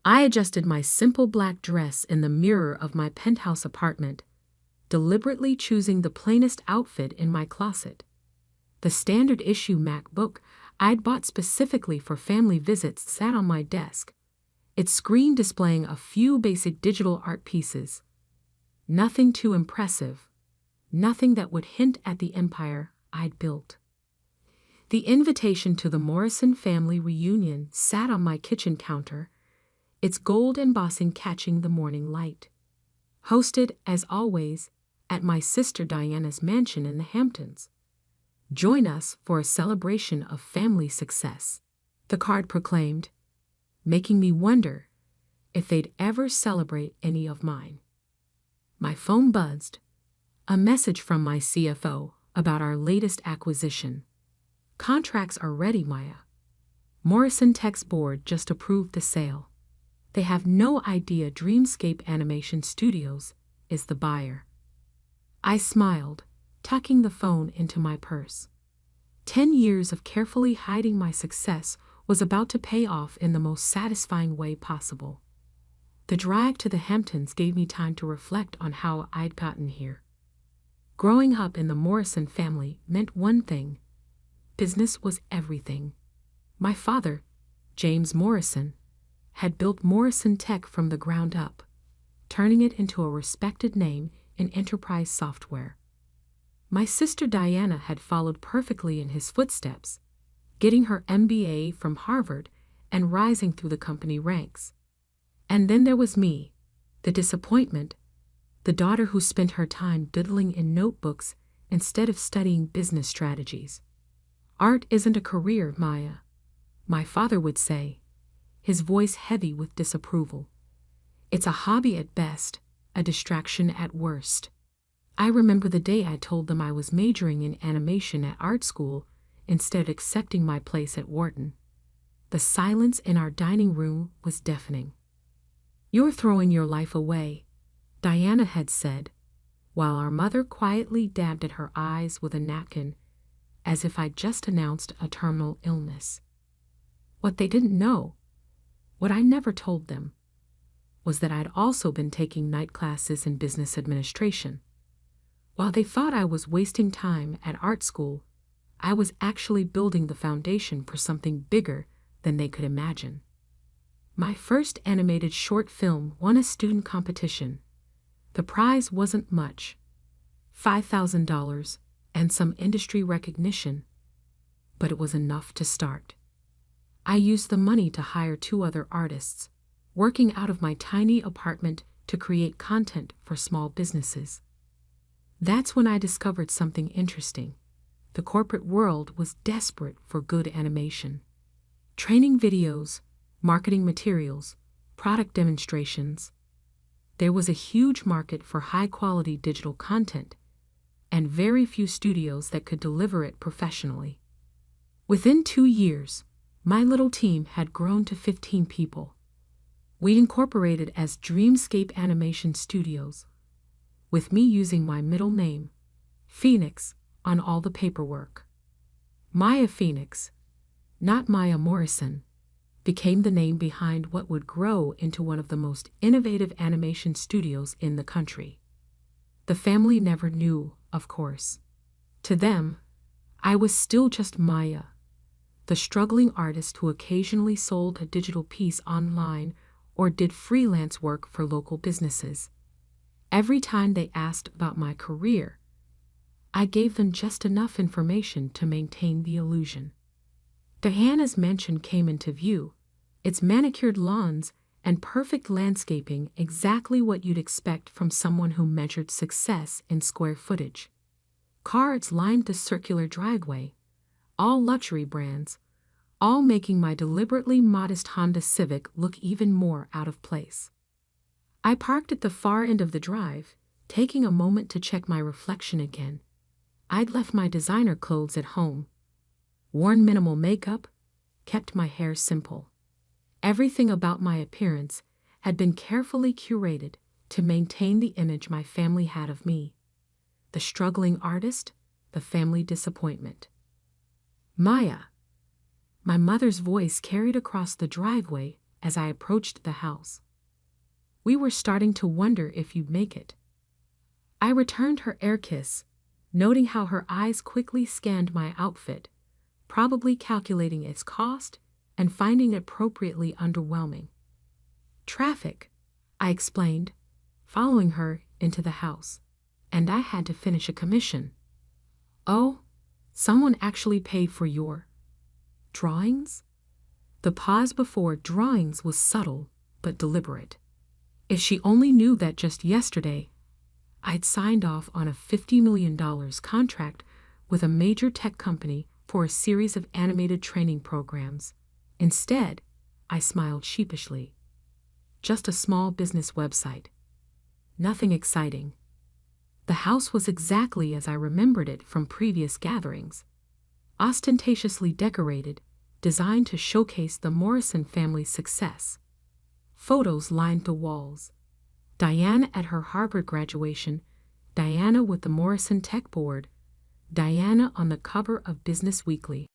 I adjusted my simple black dress in the mirror of my penthouse apartment, deliberately choosing the plainest outfit in my closet. The standard issue MacBook I'd bought specifically for family visits sat on my desk, its screen displaying a few basic digital art pieces. Nothing too impressive, nothing that would hint at the empire I'd built. The invitation to the Morrison family reunion sat on my kitchen counter, its gold embossing catching the morning light. Hosted, as always, at my sister Diana's mansion in the Hamptons. Join us for a celebration of family success, the card proclaimed, making me wonder if they'd ever celebrate any of mine. My phone buzzed, a message from my CFO about our latest acquisition. Contracts are ready, Maya. Morrison Tech's board just approved the sale. They have no idea Dreamscape Animation Studios is the buyer. I smiled, tucking the phone into my purse. 10 years of carefully hiding my success was about to pay off in the most satisfying way possible. The drive to the Hamptons gave me time to reflect on how I'd gotten here. Growing up in the Morrison family meant one thing: business was everything. My father, James Morrison, had built Morrison Tech from the ground up, turning it into a respected name in enterprise software. My sister Diana had followed perfectly in his footsteps, getting her MBA from Harvard and rising through the company ranks. And then there was me, the disappointment, the daughter who spent her time doodling in notebooks instead of studying business strategies. Art isn't a career, Maya, my father would say, his voice heavy with disapproval. It's a hobby at best, a distraction at worst. I remember the day I told them I was majoring in animation at art school instead of accepting my place at Wharton. The silence in our dining room was deafening. "You're throwing your life away," Diana had said, while our mother quietly dabbed at her eyes with a napkin, as if I'd just announced a terminal illness. What they didn't know, what I never told them, was that I'd also been taking night classes in business administration. While they thought I was wasting time at art school, I was actually building the foundation for something bigger than they could imagine. My first animated short film won a student competition. The prize wasn't much, $5,000 and some industry recognition, but it was enough to start. I used the money to hire 2 other artists, working out of my tiny apartment to create content for small businesses. That's when I discovered something interesting. The corporate world was desperate for good animation. Training videos, marketing materials, product demonstrations. There was a huge market for high-quality digital content, and very few studios that could deliver it professionally. Within 2 years, my little team had grown to 15 people. We incorporated as Dreamscape Animation Studios, with me using my middle name, Phoenix, on all the paperwork. Maya Phoenix, not Maya Morrison, became the name behind what would grow into one of the most innovative animation studios in the country. The family never knew, of course. To them, I was still just Maya, the struggling artist who occasionally sold a digital piece online or did freelance work for local businesses. Every time they asked about my career, I gave them just enough information to maintain the illusion. Diana's mansion came into view, its manicured lawns and perfect landscaping exactly what you'd expect from someone who measured success in square footage. Cars lined the circular driveway, all luxury brands, all making my deliberately modest Honda Civic look even more out of place. I parked at the far end of the drive, taking a moment to check my reflection again. I'd left my designer clothes at home, worn minimal makeup, kept my hair simple. Everything about my appearance had been carefully curated to maintain the image my family had of me. The struggling artist, the family disappointment. "Maya." My mother's voice carried across the driveway as I approached the house. We were starting to wonder if you'd make it. I returned her air kiss, noting how her eyes quickly scanned my outfit, probably calculating its cost and finding it appropriately underwhelming. Traffic, I explained, following her into the house, and I had to finish a commission. Oh, someone actually paid for your drawings? The pause before drawings was subtle but deliberate. If she only knew that just yesterday, I'd signed off on a $50 million contract with a major tech company for a series of animated training programs. Instead, I smiled sheepishly. Just a small business website. Nothing exciting. The house was exactly as I remembered it from previous gatherings. Ostentatiously decorated, designed to showcase the Morrison family's success. Photos lined the walls. Diana at her Harvard graduation, Diana with the Morrison Tech Board, Diana on the cover of Business Weekly.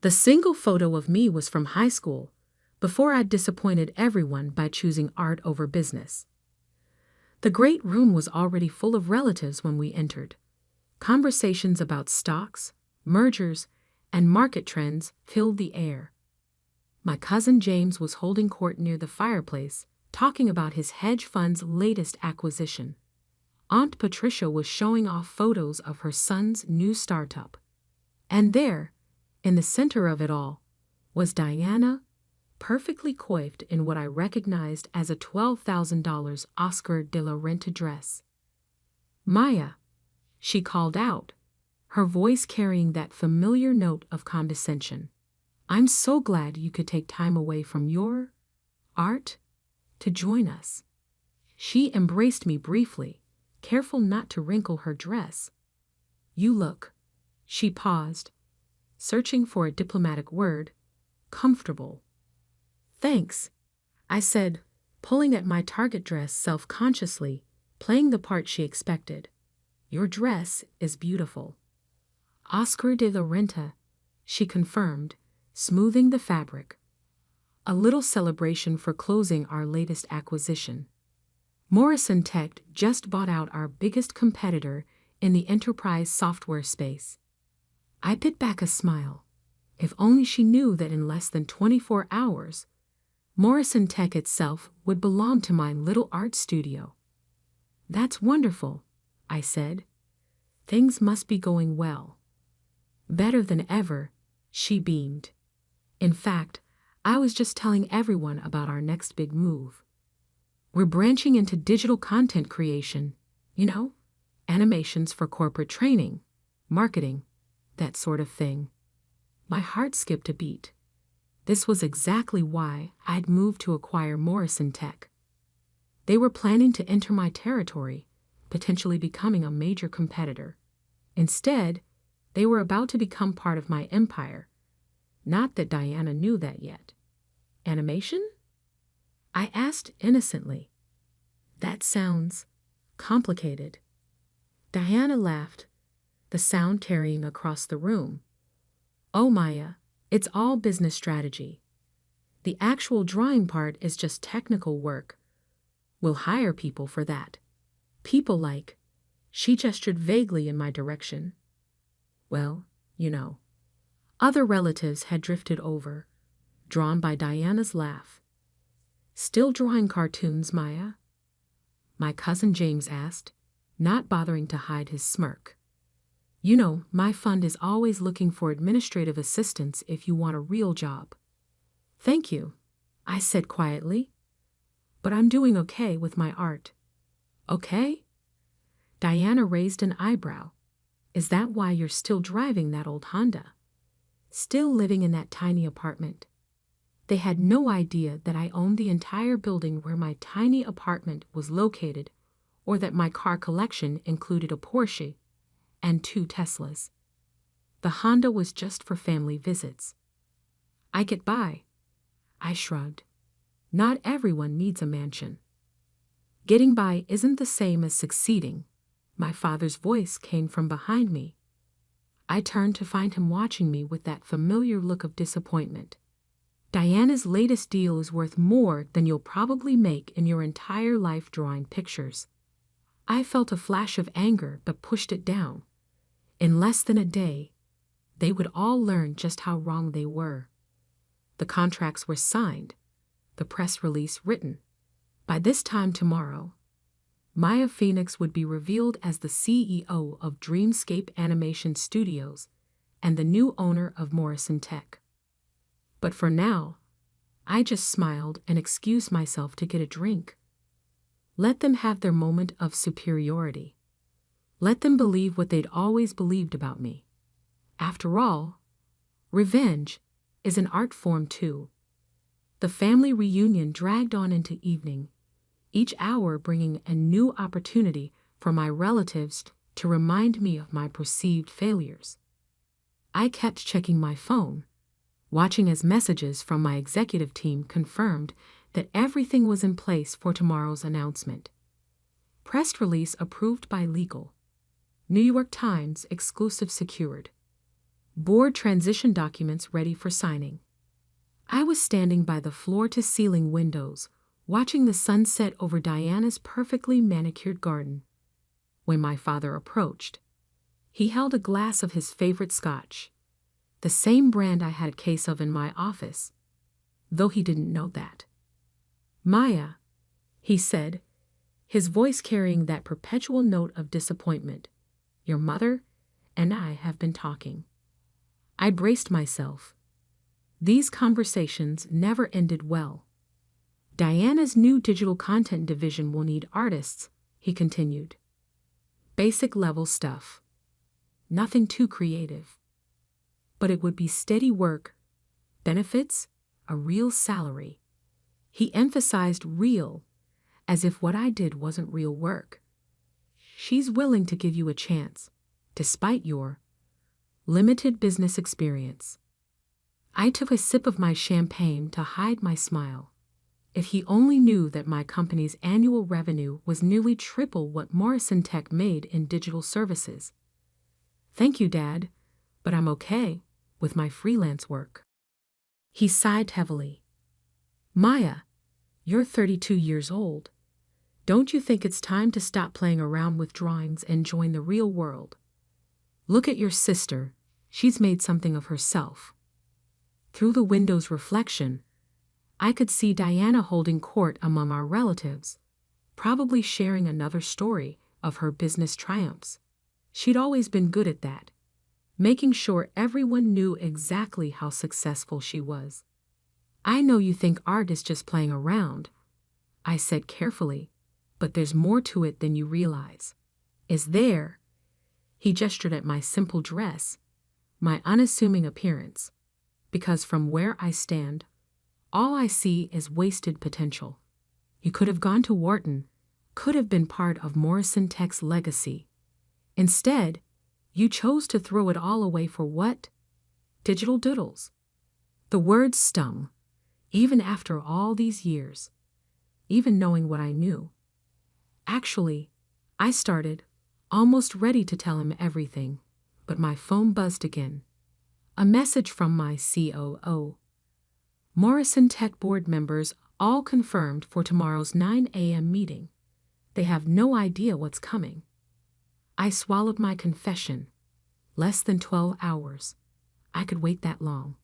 The single photo of me was from high school, before I'd disappointed everyone by choosing art over business. The great room was already full of relatives when we entered. Conversations about stocks, mergers, and market trends filled the air. My cousin James was holding court near the fireplace, talking about his hedge fund's latest acquisition. Aunt Patricia was showing off photos of her son's new startup. And there, in the center of it all, was Diana, perfectly coiffed in what I recognized as a $12,000 Oscar de la Renta dress. "Maya," she called out, her voice carrying that familiar note of condescension. "I'm so glad you could take time away from your art to join us." She embraced me briefly, careful not to wrinkle her dress. "You look," she paused, searching for a diplomatic word, "comfortable." "Thanks," I said, pulling at my target dress self-consciously, playing the part she expected. "Your dress is beautiful." "Oscar de la Renta," she confirmed, smoothing the fabric. A little celebration for closing our latest acquisition. Morrison Tech just bought out our biggest competitor in the enterprise software space. I bit back a smile. If only she knew that in less than 24 hours, Morrison Tech itself would belong to my little art studio. "That's wonderful," I said. "Things must be going well." "Better than ever," she beamed. "In fact, I was just telling everyone about our next big move. We're branching into digital content creation, animations for corporate training, marketing, that sort of thing." My heart skipped a beat. This was exactly why I'd moved to acquire Morrison Tech. They were planning to enter my territory, potentially becoming a major competitor. Instead, they were about to become part of my empire. Not that Diana knew that yet. "Animation?" I asked innocently. "That sounds complicated." Diana laughed, the sound carrying across the room. "Oh, Maya, it's all business strategy. The actual drawing part is just technical work. We'll hire people for that. People like," she gestured vaguely in my direction. "Well, Other relatives had drifted over, drawn by Diana's laugh. "Still drawing cartoons, Maya?" my cousin James asked, not bothering to hide his smirk. My fund is always looking for administrative assistants if you want a real job." "Thank you," I said quietly. "But I'm doing okay with my art." "Okay?" Diana raised an eyebrow. "Is that why you're still driving that old Honda? Still living in that tiny apartment?" They had no idea that I owned the entire building where my tiny apartment was located, or that my car collection included a Porsche and 2 Teslas. The Honda was just for family visits. "I get by." I shrugged. "Not everyone needs a mansion." "Getting by isn't the same as succeeding." My father's voice came from behind me. I turned to find him watching me with that familiar look of disappointment. Diana's latest deal is worth more than you'll probably make in your entire life drawing pictures. I felt a flash of anger but pushed it down. In less than a day, they would all learn just how wrong they were. The contracts were signed, the press release written. By this time tomorrow, Maya Phoenix would be revealed as the CEO of Dreamscape Animation Studios and the new owner of Morrison Tech. But for now, I just smiled and excused myself to get a drink. Let them have their moment of superiority. Let them believe what they'd always believed about me. After all, revenge is an art form too. The family reunion dragged on into evening, each hour bringing a new opportunity for my relatives to remind me of my perceived failures. I kept checking my phone, watching as messages from my executive team confirmed that everything was in place for tomorrow's announcement. Press release approved by legal. New York Times exclusive secured. Board transition documents ready for signing. I was standing by the floor-to-ceiling windows, watching the sunset over Diana's perfectly manicured garden. When my father approached, he held a glass of his favorite scotch, the same brand I had a case of in my office, though he didn't know that. "Maya," he said, his voice carrying that perpetual note of disappointment, "your mother and I have been talking." I braced myself. These conversations never ended well. "Diana's new digital content division will need artists," he continued. "Basic level stuff. Nothing too creative. But it would be steady work, benefits, a real salary." He emphasized real, as if what I did wasn't real work. "She's willing to give you a chance, despite your limited business experience." I took a sip of my champagne to hide my smile. If he only knew that my company's annual revenue was nearly triple what Morrison Tech made in digital services. "Thank you, Dad, but I'm okay with my freelance work." He sighed heavily. "Maya, you're 32 years old. Don't you think it's time to stop playing around with drawings and join the real world? Look at your sister. She's made something of herself." Through the window's reflection, I could see Diana holding court among our relatives, probably sharing another story of her business triumphs. She'd always been good at that, making sure everyone knew exactly how successful she was. "I know you think art is just playing around," I said carefully, "but there's more to it than you realize." "Is there?" He gestured at my simple dress, my unassuming appearance, because from where I stand, all I see is wasted potential. You could have gone to Wharton, could have been part of Morrison Tech's legacy. Instead, you chose to throw it all away for what? Digital doodles. The words stung, even after all these years, even knowing what I knew. Actually, I started, almost ready to tell him everything, but my phone buzzed again. A message from my COO. "Morrison Tech board members all confirmed for tomorrow's 9 a.m. meeting. They have no idea what's coming." I swallowed my confession. Less than 12 hours. I could wait that long.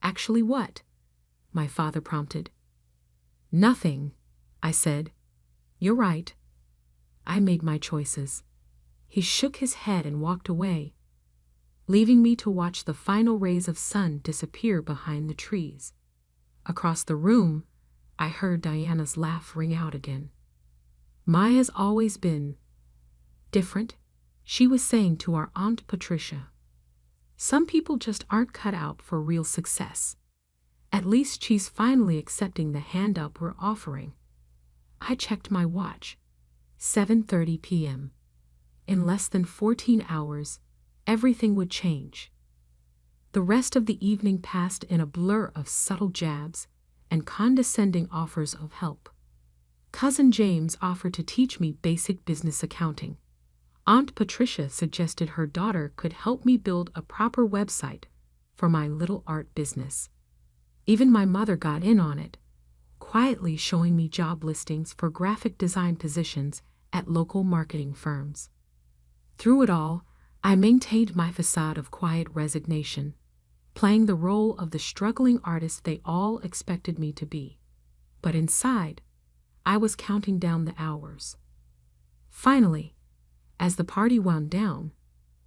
"Actually what?" my father prompted. "Nothing," I said. "You're right. I made my choices." He shook his head and walked away, leaving me to watch the final rays of sun disappear behind the trees. Across the room, I heard Diana's laugh ring out again. "Maya's always been different," she was saying to our Aunt Patricia. "Some people just aren't cut out for real success. At least she's finally accepting the hand up we're offering." I checked my watch. 7:30 p.m. In less than 14 hours, everything would change. The rest of the evening passed in a blur of subtle jabs and condescending offers of help. Cousin James offered to teach me basic business accounting. Aunt Patricia suggested her daughter could help me build a proper website for my little art business. Even my mother got in on it, quietly showing me job listings for graphic design positions at local marketing firms. Through it all, I maintained my facade of quiet resignation, playing the role of the struggling artist they all expected me to be. But inside, I was counting down the hours. Finally, as the party wound down,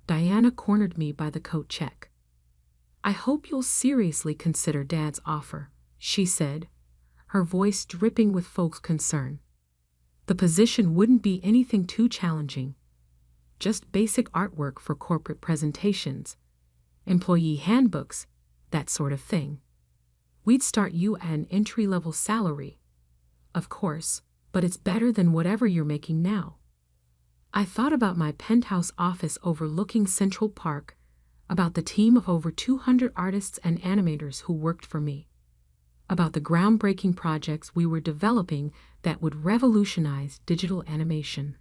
Diana cornered me by the coat check. "I hope you'll seriously consider Dad's offer," she said, her voice dripping with folk concern. "The position wouldn't be anything too challenging. Just basic artwork for corporate presentations, employee handbooks, that sort of thing. We'd start you at an entry-level salary, of course, but it's better than whatever you're making now." I thought about my penthouse office overlooking Central Park, about the team of over 200 artists and animators who worked for me, about the groundbreaking projects we were developing that would revolutionize digital animation.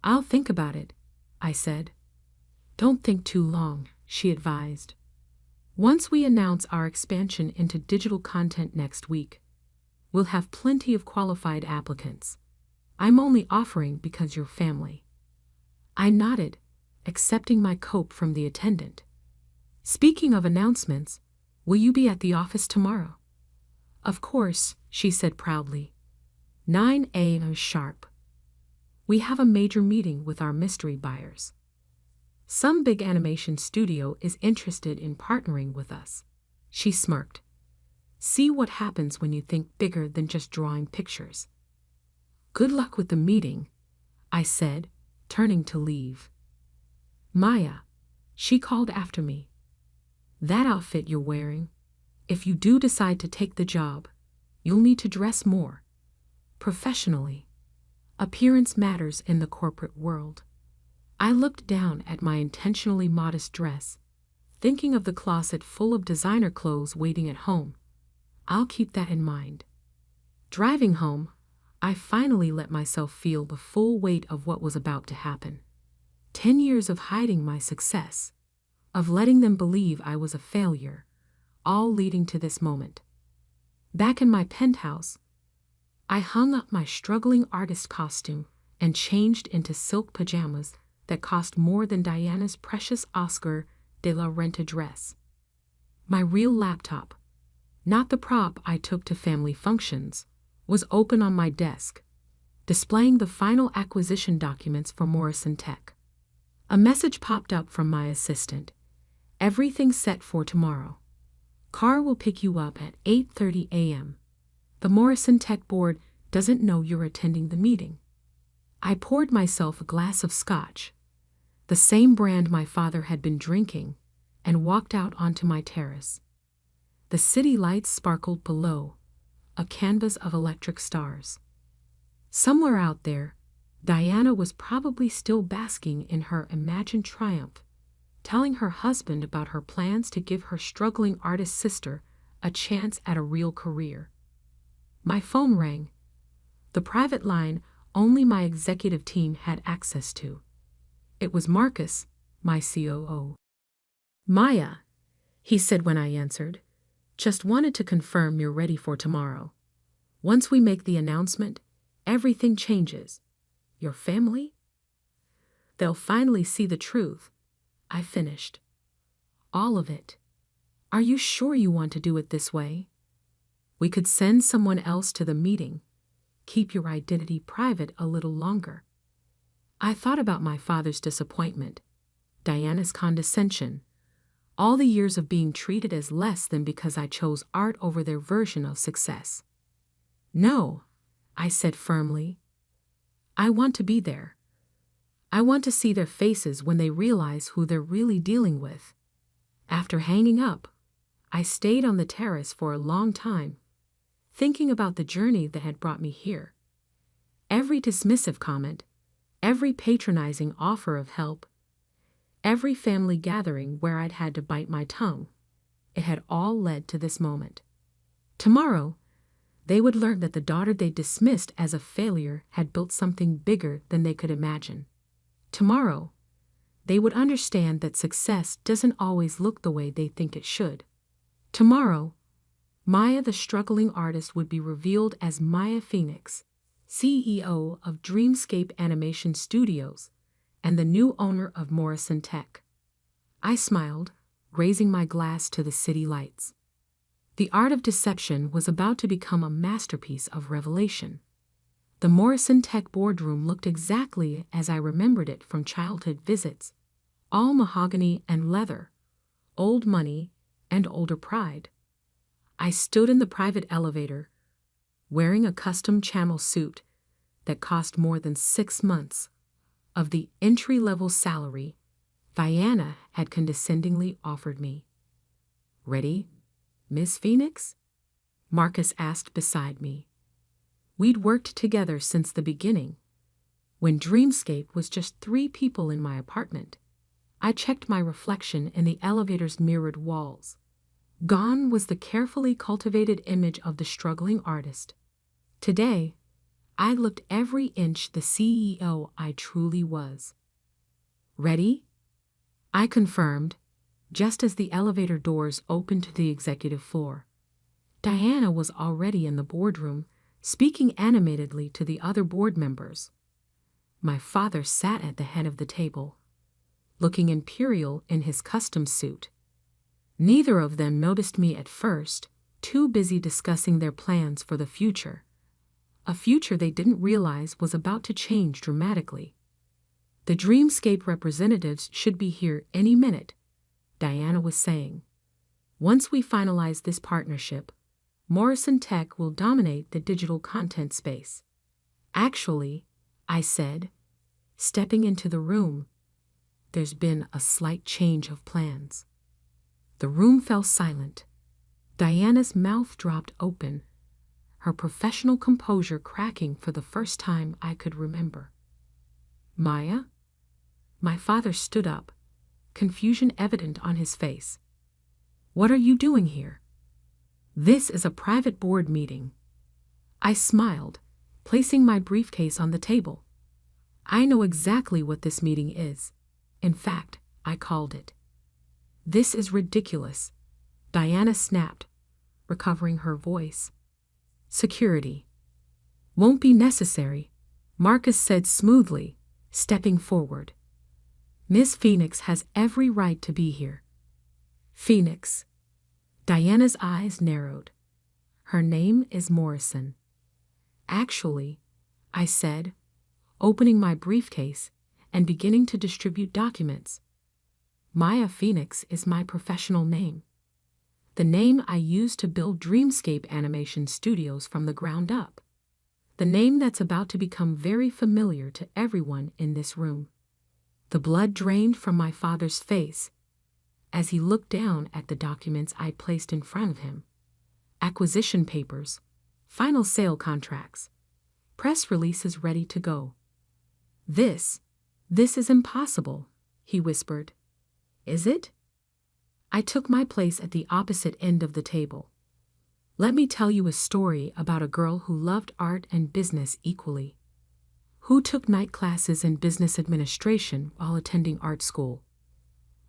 "I'll think about it," I said. "Don't think too long," she advised. "Once we announce our expansion into digital content next week, we'll have plenty of qualified applicants. I'm only offering because you're family." I nodded, accepting my cope from the attendant. "Speaking of announcements, will you be at the office tomorrow?" "Of course," she said proudly. 9 a.m. sharp. We have a major meeting with our mystery buyers. Some big animation studio is interested in partnering with us." She smirked. "See what happens when you think bigger than just drawing pictures." "Good luck with the meeting," I said, turning to leave. "Maya," she called after me. "That outfit you're wearing, if you do decide to take the job, you'll need to dress more professionally. Appearance matters in the corporate world." I looked down at my intentionally modest dress, thinking of the closet full of designer clothes waiting at home. I'll keep that in mind. Driving home, I finally let myself feel the full weight of what was about to happen. 10 years of hiding my success, of letting them believe I was a failure, all leading to this moment. Back in my penthouse, I hung up my struggling artist costume and changed into silk pajamas that cost more than Diana's precious Oscar de la Renta dress. My real laptop, not the prop I took to family functions, was open on my desk, displaying the final acquisition documents for Morrison Tech. A message popped up from my assistant. "Everything set for tomorrow. Car will pick you up at 8:30 a.m. The Morrison Tech board doesn't know you're attending the meeting." I poured myself a glass of scotch, the same brand my father had been drinking, and walked out onto my terrace. The city lights sparkled below, a canvas of electric stars. Somewhere out there, Diana was probably still basking in her imagined triumph, telling her husband about her plans to give her struggling artist sister a chance at a real career. My phone rang, the private line only my executive team had access to. It was Marcus, my COO. "Maya," he said when I answered, "just wanted to confirm you're ready for tomorrow. Once we make the announcement, everything changes. Your family? They'll finally see the truth," I finished. "All of it. Are you sure you want to do it this way? We could send someone else to the meeting. Keep your identity private a little longer." I thought about my father's disappointment, Diana's condescension, all the years of being treated as less than because I chose art over their version of success. "No," I said firmly. "I want to be there. I want to see their faces when they realize who they're really dealing with." After hanging up, I stayed on the terrace for a long time, thinking about the journey that had brought me here. Every dismissive comment, every patronizing offer of help, every family gathering where I'd had to bite my tongue, it had all led to this moment. Tomorrow, they would learn that the daughter they dismissed as a failure had built something bigger than they could imagine. Tomorrow, they would understand that success doesn't always look the way they think it should. Tomorrow, Maya, the struggling artist, would be revealed as Maya Phoenix, CEO of Dreamscape Animation Studios and the new owner of Morrison Tech. I smiled, raising my glass to the city lights. The art of deception was about to become a masterpiece of revelation. The Morrison Tech boardroom looked exactly as I remembered it from childhood visits, all mahogany and leather, old money and older pride. I stood in the private elevator, wearing a custom Channel suit that cost more than 6 months of the entry-level salary Diana had condescendingly offered me. "Ready, Miss Phoenix?" Marcus asked beside me. We'd worked together since the beginning. When Dreamscape was just 3 people in my apartment, I checked my reflection in the elevator's mirrored walls. Gone was the carefully cultivated image of the struggling artist. Today, I looked every inch the CEO I truly was. "Ready?" I confirmed, just as the elevator doors opened to the executive floor. Diana was already in the boardroom, speaking animatedly to the other board members. My father sat at the head of the table, looking imperial in his custom suit. Neither of them noticed me at first, too busy discussing their plans for the future. A future they didn't realize was about to change dramatically. "The Dreamscape representatives should be here any minute," Diana was saying. "Once we finalize this partnership, Morrison Tech will dominate the digital content space." "Actually," I said, stepping into the room, "there's been a slight change of plans." The room fell silent. Diana's mouth dropped open, her professional composure cracking for the first time I could remember. "Maya?" My father stood up, confusion evident on his face. "What are you doing here?" "This is a private board meeting." I smiled, placing my briefcase on the table. "I know exactly what this meeting is. In fact, I called it." "This is ridiculous," Diana snapped, recovering her voice. "Security won't be necessary," Marcus said smoothly, stepping forward. "Miss Phoenix has every right to be here." "Phoenix." Diana's eyes narrowed. "Her name is Morrison." "Actually," I said, opening my briefcase and beginning to distribute documents, "Maya Phoenix is my professional name. The name I used to build Dreamscape Animation Studios from the ground up. The name that's about to become very familiar to everyone in this room." The blood drained from my father's face as he looked down at the documents I placed in front of him. Acquisition papers, final sale contracts, press releases ready to go. This is impossible," he whispered. "Is it?" I took my place at the opposite end of the table. "Let me tell you a story about a girl who loved art and business equally. Who took night classes in business administration while attending art school.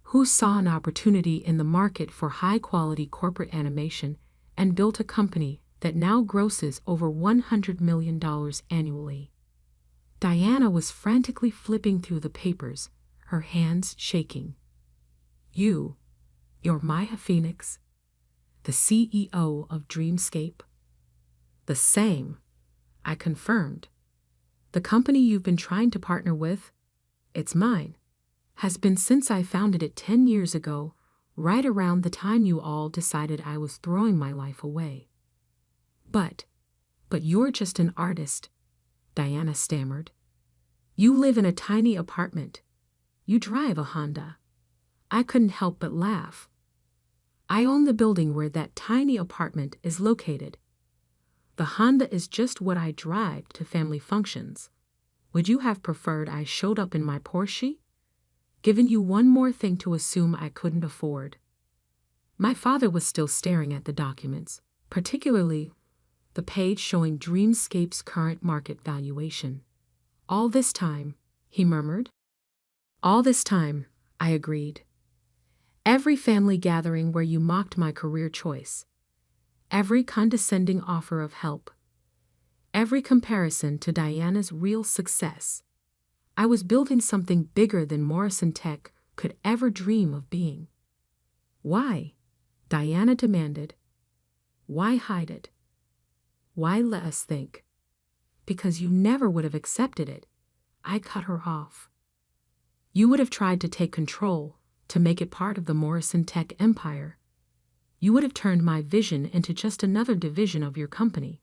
Who saw an opportunity in the market for high-quality corporate animation and built a company that now grosses over $100 million annually." Diana was frantically flipping through the papers, her hands shaking. You're Maya Phoenix, the CEO of Dreamscape?" "The same," I confirmed. "The company you've been trying to partner with, it's mine, has been since I founded it 10 years ago, right around the time you all decided I was throwing my life away." But you're just an artist," Diana stammered. "You live in a tiny apartment. You drive a Honda." I couldn't help but laugh. "I own the building where that tiny apartment is located. The Honda is just what I drive to family functions. Would you have preferred I showed up in my Porsche? Given you one more thing to assume I couldn't afford." My father was still staring at the documents, particularly the page showing Dreamscape's current market valuation. "All this time," he murmured. "All this time," I agreed. "Every family gathering where you mocked my career choice. Every condescending offer of help, every comparison to Diana's real success. I was building something bigger than Morrison Tech could ever dream of being. Why? Diana demanded. Why hide it? Why let us think? Because you never would have accepted it. I cut her off. You would have tried to take control, to make it part of the Morrison Tech empire. You would have turned my vision into just another division of your company.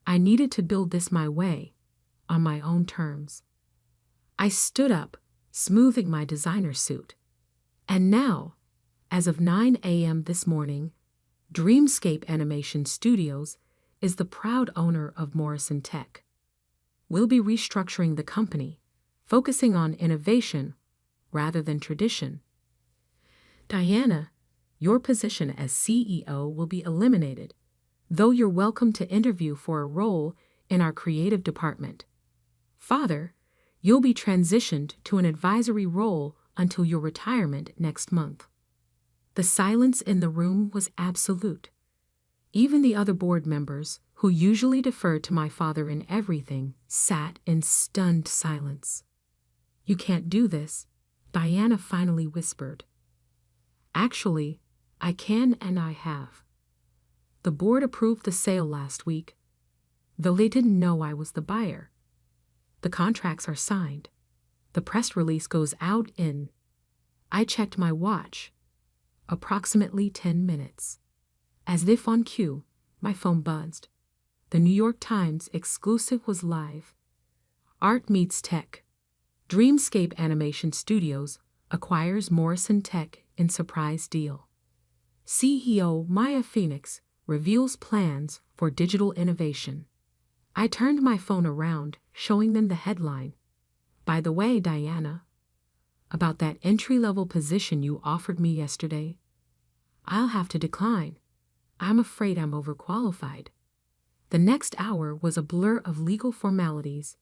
I needed to build this my way, on my own terms. I stood up, smoothing my designer suit. And now, as of 9 a.m. this morning, Dreamscape Animation Studios is the proud owner of Morrison Tech. We'll be restructuring the company, focusing on innovation rather than tradition. Diana, your position as CEO will be eliminated, though you're welcome to interview for a role in our creative department. Father, you'll be transitioned to an advisory role until your retirement next month. The silence in the room was absolute. Even the other board members, who usually deferred to my father in everything, sat in stunned silence. You can't do this, Diana finally whispered. Actually, I can and I have. The board approved the sale last week, though they didn't know I was the buyer. The contracts are signed. The press release goes out in... I checked my watch. Approximately 10 minutes. As if on cue, my phone buzzed. The New York Times exclusive was live. Art meets tech. Dreamscape Animation Studios acquires Morrison Tech in surprise deal. CEO Maya Phoenix reveals plans for digital innovation. I turned my phone around, showing them the headline. By the way, Diana, about that entry-level position you offered me yesterday, I'll have to decline. I'm afraid I'm overqualified. The next hour was a blur of legal formalities,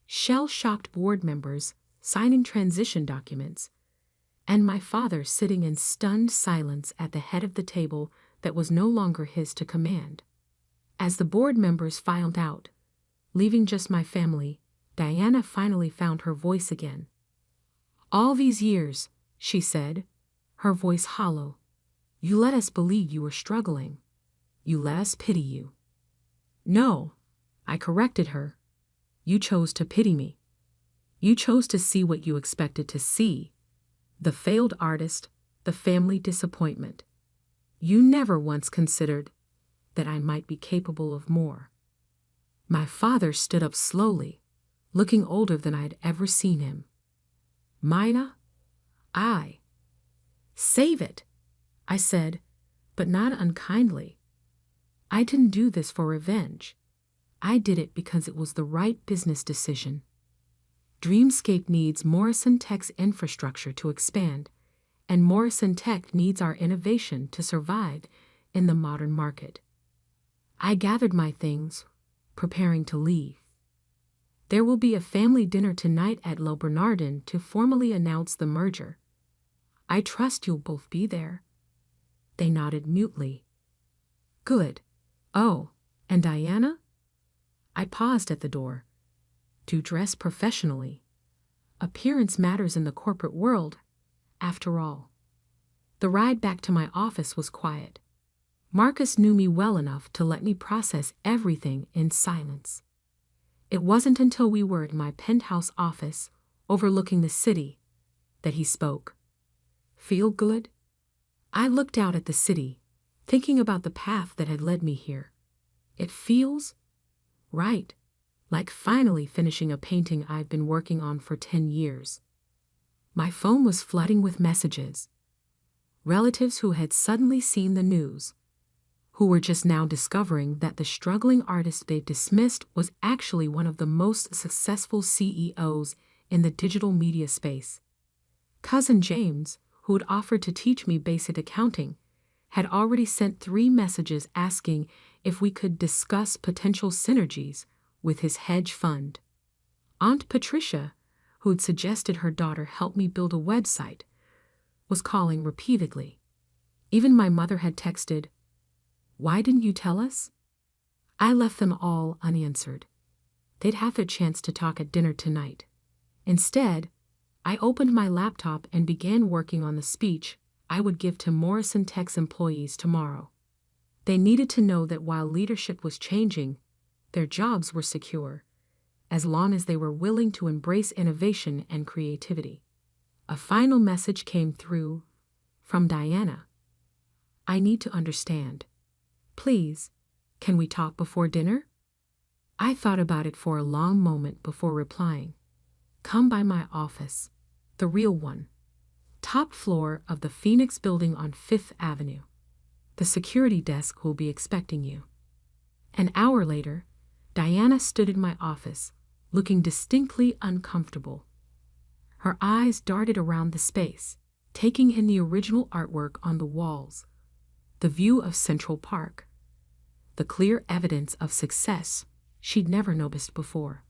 shell-shocked board members signing transition documents, and my father sitting in stunned silence at the head of the table that was no longer his to command. As the board members filed out, leaving just my family, Diana finally found her voice again. All these years, she said, her voice hollow, you let us believe you were struggling. You let us pity you. No, I corrected her. You chose to pity me. You chose to see what you expected to see. The failed artist, the family disappointment. You never once considered that I might be capable of more. My father stood up slowly, looking older than I had ever seen him. Maya, save it, I said, but not unkindly. I didn't do this for revenge. I did it because it was the right business decision. Dreamscape needs Morrison Tech's infrastructure to expand, and Morrison Tech needs our innovation to survive in the modern market. I gathered my things, preparing to leave. There will be a family dinner tonight at Le Bernardin to formally announce the merger. I trust you'll both be there. They nodded mutely. Good. Oh, and Diana? I paused at the door. To dress professionally. Appearance matters in the corporate world, after all. The ride back to my office was quiet. Marcus knew me well enough to let me process everything in silence. It wasn't until we were in my penthouse office, overlooking the city, that he spoke. Feel good? I looked out at the city, thinking about the path that had led me here. It feels right, like finally finishing a painting I've been working on for 10 years. My phone was flooding with messages. Relatives who had suddenly seen the news, who were just now discovering that the struggling artist they'd dismissed was actually one of the most successful CEOs in the digital media space. Cousin James, who had offered to teach me basic accounting, had already sent 3 messages asking if we could discuss potential synergies with his hedge fund. Aunt Patricia, who'd suggested her daughter help me build a website, was calling repeatedly. Even my mother had texted, Why didn't you tell us? I left them all unanswered. They'd have their chance to talk at dinner tonight. Instead, I opened my laptop and began working on the speech I would give to Morrison Tech's employees tomorrow. They needed to know that while leadership was changing, their jobs were secure, as long as they were willing to embrace innovation and creativity. A final message came through from Diana. I need to understand. Please, can we talk before dinner? I thought about it for a long moment before replying. Come by my office, the real one. Top floor of the Phoenix building on 5th Avenue. The security desk will be expecting you. An hour later, Diana stood in my office, looking distinctly uncomfortable. Her eyes darted around the space, taking in the original artwork on the walls, the view of Central Park, the clear evidence of success she'd never noticed before.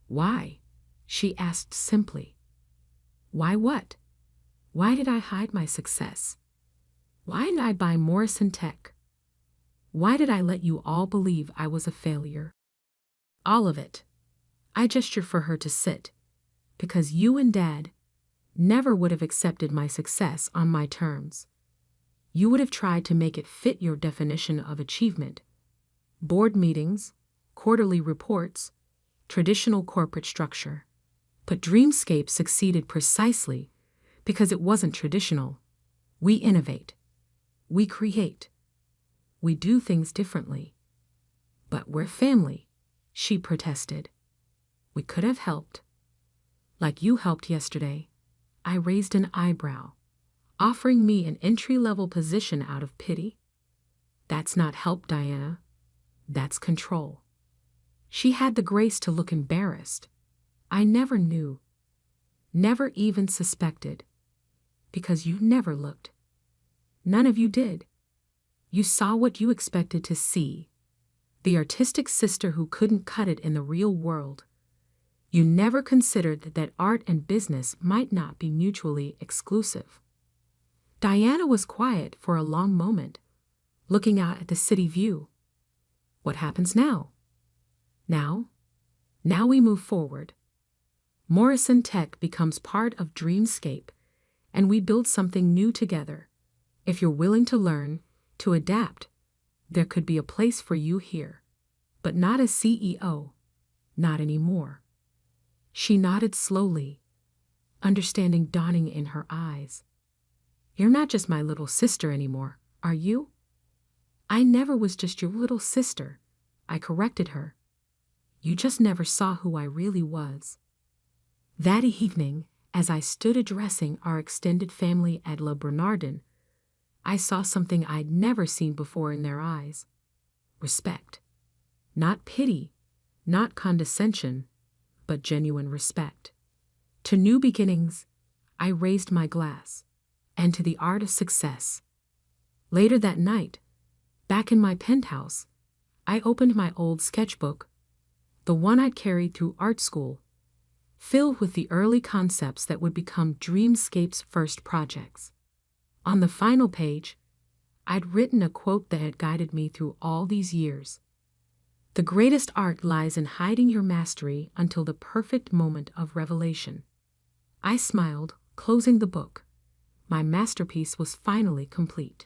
Why? She asked simply. Why what? Why did I hide my success? Why did I buy Morrison Tech? Why did I let you all believe I was a failure? All of it. I gestured for her to sit, because you and Dad never would have accepted my success on my terms. You would have tried to make it fit your definition of achievement. Board meetings, quarterly reports, traditional corporate structure. But Dreamscape succeeded precisely because it wasn't traditional. We innovate. We create. We do things differently. But we're family, she protested. We could have helped. Like you helped yesterday. I raised an eyebrow, offering me an entry-level position out of pity. That's not help, Diana. That's control. She had the grace to look embarrassed. I never knew, never even suspected, because you never looked. None of you did. You saw what you expected to see, the artistic sister who couldn't cut it in the real world. You never considered that art and business might not be mutually exclusive. Diana was quiet for a long moment, looking out at the city view. What happens now? Now we move forward. Morrison Tech becomes part of Dreamscape, and we build something new together. If you're willing to learn, to adapt, there could be a place for you here. But not as CEO. Not anymore. She nodded slowly, understanding dawning in her eyes. You're not just my little sister anymore, are you? I never was just your little sister, I corrected her. You just never saw who I really was. That evening, as I stood addressing our extended family at Le Bernardin, I saw something I'd never seen before in their eyes. Respect. Not pity, not condescension, but genuine respect. To new beginnings, I raised my glass, and to the art of success. Later that night, back in my penthouse, I opened my old sketchbook, the one I'd carried through art school, filled with the early concepts that would become Dreamscape's first projects. On the final page, I'd written a quote that had guided me through all these years. The greatest art lies in hiding your mastery until the perfect moment of revelation. I smiled, closing the book. My masterpiece was finally complete.